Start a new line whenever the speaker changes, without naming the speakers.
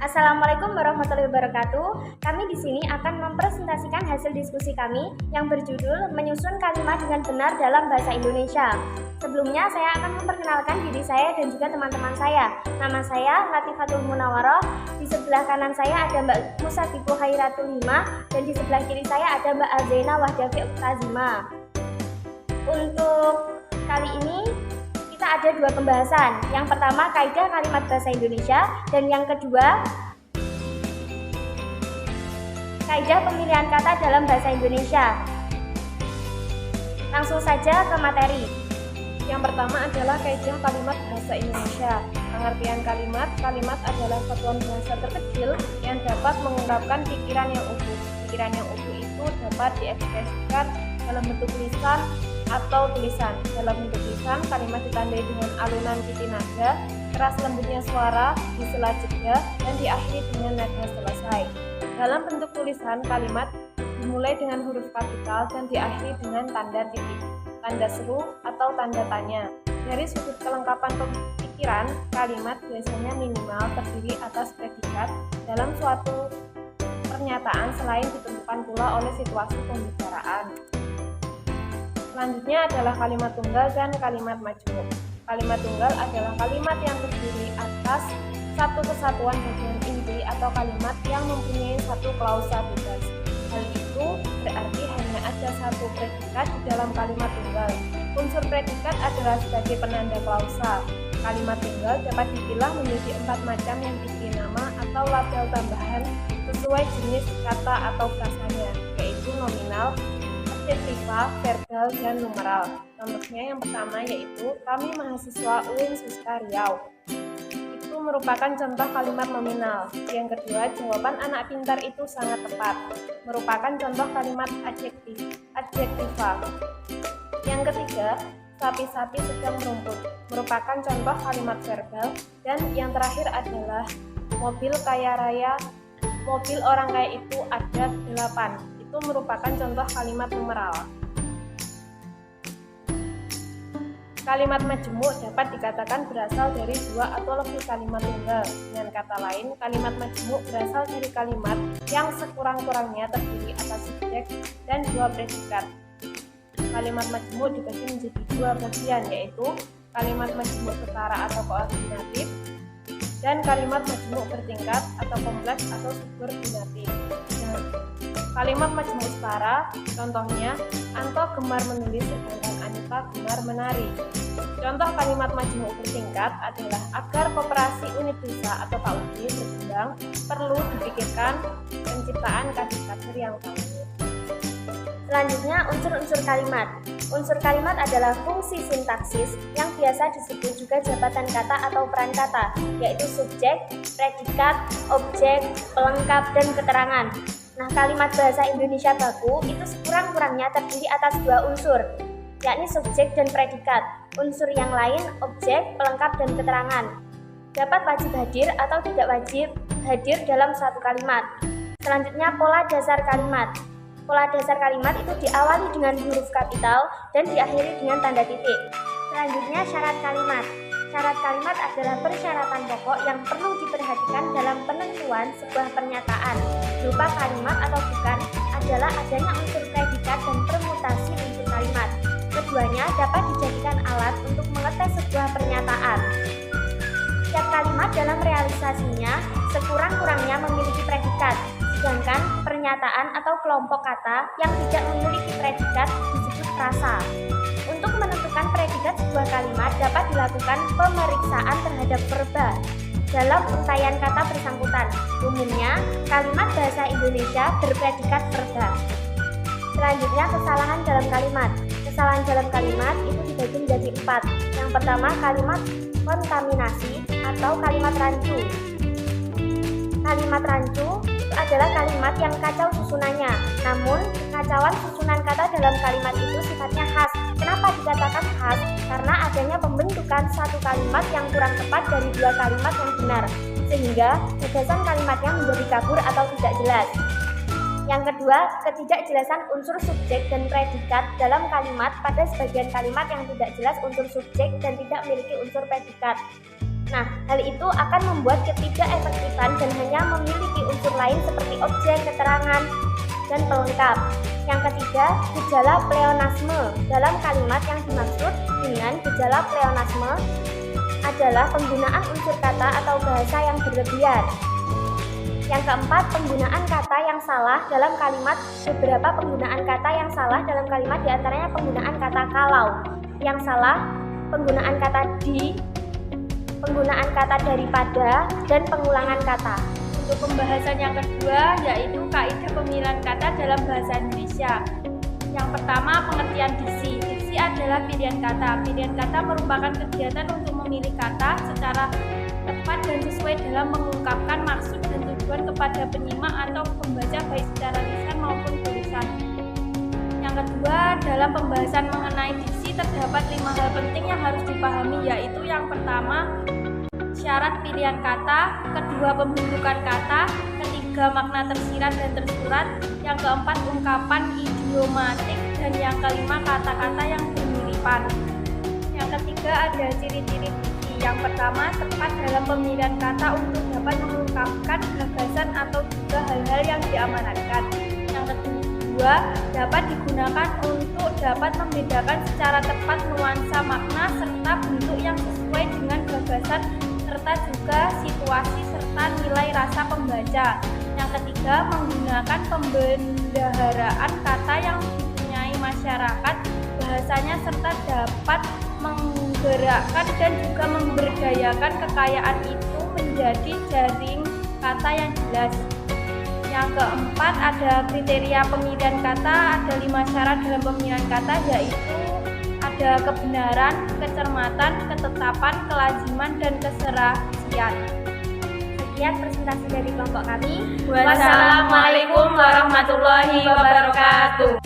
Assalamualaikum warahmatullahi wabarakatuh. Kami di sini akan mempresentasikan hasil diskusi kami yang berjudul menyusun kalimat dengan benar dalam bahasa Indonesia. Sebelumnya saya akan memperkenalkan diri saya dan juga teman-teman saya. Nama saya Latifatul Munawaroh. Di sebelah kanan saya ada Mbak Musabiqah Khairatul Hima dan di sebelah kiri saya ada Mbak Alzaina Wahdafi Uktazima. Untuk kali ini kita ada dua pembahasan. Yang pertama kaidah kalimat bahasa Indonesia dan yang kedua kaidah pemilihan kata dalam bahasa Indonesia. Langsung saja ke materi.
Yang pertama adalah kaidah kalimat bahasa Indonesia. Pengertian kalimat adalah satuan bahasa terkecil yang dapat mengungkapkan pikiran yang utuh. Pikiran yang utuh itu dapat diekspresikan dalam bentuk lisan atau tulisan. Dalam bentuk lisan, kalimat ditandai dengan alunan titik nada, keras lembutnya suara, di sela jeda, dan diakhiri dengan nada selesai. Dalam bentuk tulisan, kalimat dimulai dengan huruf kapital dan diakhiri dengan tanda titik, tanda seru, atau tanda tanya. Dari sudut kelengkapan pemikiran, kalimat biasanya minimal terdiri atas predikat dalam suatu pernyataan selain ditentukan pula oleh situasi pembicaraan. Selanjutnya adalah kalimat tunggal dan kalimat majmuk. Kalimat tunggal adalah kalimat yang terdiri atas satu kesatuan bagian inti atau kalimat yang mempunyai satu klausa bebas. Hal itu berarti hanya ada satu predikat di dalam kalimat tunggal. Unsur predikat adalah sebagai penanda klausa. Kalimat tunggal dapat dipilah menjadi 4 macam yang diberi nama atau label tambahan sesuai jenis kata atau frasanya, yaitu nominal, adjektiva, verbal, dan numeral. Contohnya yang pertama yaitu kami mahasiswa UIN Susta Riau. Itu merupakan contoh kalimat nominal. Yang kedua, jawaban anak pintar itu sangat tepat. Merupakan contoh kalimat adjektiva. Yang ketiga, sapi-sapi sedang merumput. Merupakan contoh kalimat verbal. Dan yang terakhir adalah mobil kaya raya. Mobil orang kaya itu ada 8. Itu merupakan contoh kalimat numeral. Kalimat majmuk dapat dikatakan berasal dari 2 atau lebih kalimat tunggal. Dengan kata lain, kalimat majmuk berasal dari kalimat yang sekurang-kurangnya terdiri atas subjek dan 2 predikat. Kalimat majmuk dibagi menjadi 2 bagian, yaitu kalimat majmuk setara atau koordinatif dan kalimat majmuk bertingkat atau kompleks atau subordinatif. Kalimat majmuk setara, contohnya Anto gemar menulis sedangkan Anita gemar menari. Contoh kalimat majmuk bertingkat adalah agar koperasi unit usaha atau KUD berkembang, perlu dipikirkan penciptaan kader-kader yang tangguh.
Selanjutnya, unsur-unsur kalimat. Unsur kalimat adalah fungsi sintaksis yang biasa disebut juga jabatan kata atau peran kata, yaitu subjek, predikat, objek, pelengkap, dan keterangan. Nah, kalimat bahasa Indonesia baku itu sekurang-kurangnya terdiri atas 2 unsur, yakni subjek dan predikat. Unsur yang lain, objek, pelengkap, dan keterangan. Dapat wajib hadir atau tidak wajib hadir dalam suatu kalimat. Selanjutnya, pola dasar kalimat. Pola dasar kalimat itu diawali dengan huruf kapital dan diakhiri dengan tanda titik. Selanjutnya, syarat kalimat. Syarat kalimat adalah persyaratan pokok yang perlu diperhatikan dalam penentuan sebuah pernyataan. Berupa kalimat atau bukan adalah adanya unsur predikat dan permutasi unsur kalimat. Keduanya dapat dijadikan alat untuk mengetes sebuah pernyataan. Setiap kalimat dalam realisasinya sekurang-kurangnya memiliki predikat, sedangkan pernyataan atau kelompok kata yang tidak memiliki predikat disebut frasa. Untuk menentukan predikat sebuah kalimat dapat dilakukan pemeriksaan terhadap verba dalam untaian kata bersangkutan. Umumnya, kalimat bahasa Indonesia berpredikat verba. Selanjutnya, kesalahan dalam kalimat. Kesalahan dalam kalimat itu dibagi menjadi 4. Yang pertama, kalimat kontaminasi atau kalimat rancu. Kalimat rancu itu adalah kalimat yang kacau susunannya. Namun, kekacauan susunan kata dalam kalimat itu sifatnya khas. Kenapa dikatakan khas? Karena adanya pembentukan satu kalimat yang kurang tepat dari 2 kalimat yang benar, sehingga gagasan kalimatnya menjadi kabur atau tidak jelas. Yang kedua, ketidakjelasan unsur subjek dan predikat dalam kalimat. Pada sebagian kalimat yang tidak jelas unsur subjek dan tidak memiliki unsur predikat. Nah, hal itu akan membuat ketidakefektifan dan hanya biasanya memiliki unsur lain seperti objek, keterangan, dan pelengkap. Yang ketiga, gejala pleonasme. Dalam kalimat yang dimaksud dengan gejala pleonasme adalah penggunaan unsur kata atau bahasa yang berlebihan. Yang keempat, penggunaan kata yang salah dalam kalimat. Beberapa penggunaan kata yang salah dalam kalimat diantaranya penggunaan kata kalau. Yang salah, penggunaan kata di, penggunaan kata daripada, dan pengulangan kata.
Untuk pembahasan yang kedua yaitu kaidah pemilihan kata dalam bahasa Indonesia. Yang pertama, pengertian diksi. Diksi adalah pilihan kata. Pilihan kata merupakan kegiatan untuk memilih kata secara tepat dan sesuai dalam mengungkapkan maksud dan tujuan kepada penyimak atau pembaca baik secara lisan maupun tulisan. Yang kedua, dalam pembahasan mengenai diksi terdapat 5 hal penting yang harus dipahami, yaitu yang pertama, syarat pilihan kata, kedua, pembentukan kata, ketiga, makna tersirat dan tersurat, yang keempat, ungkapan idiomatik, dan yang kelima, kata-kata yang bermiripan. Yang ketiga, ada ciri-ciri diksi. Yang pertama, tepat dalam pemilihan kata untuk dapat mengungkapkan gagasan atau juga hal-hal yang diamanatkan. Yang kedua, dapat digunakan untuk dapat membedakan secara tepat nuansa makna serta bentuk yang sesuai dengan gagasan serta juga situasi serta nilai rasa pembaca. Yang ketiga, menggunakan pembendaharaan kata yang dipunyai masyarakat bahasanya serta dapat menggerakkan dan juga memberdayakan kekayaan itu menjadi jaring kata yang jelas. Yang keempat, ada kriteria pemilihan kata. Ada 5 syarat dalam pemilihan kata, yaitu ada kebenaran, kecermatan, ketetapan, kelaziman, dan keserasian.
Sekian presentasi dari kelompok kami.
Wassalamualaikum warahmatullahi wabarakatuh.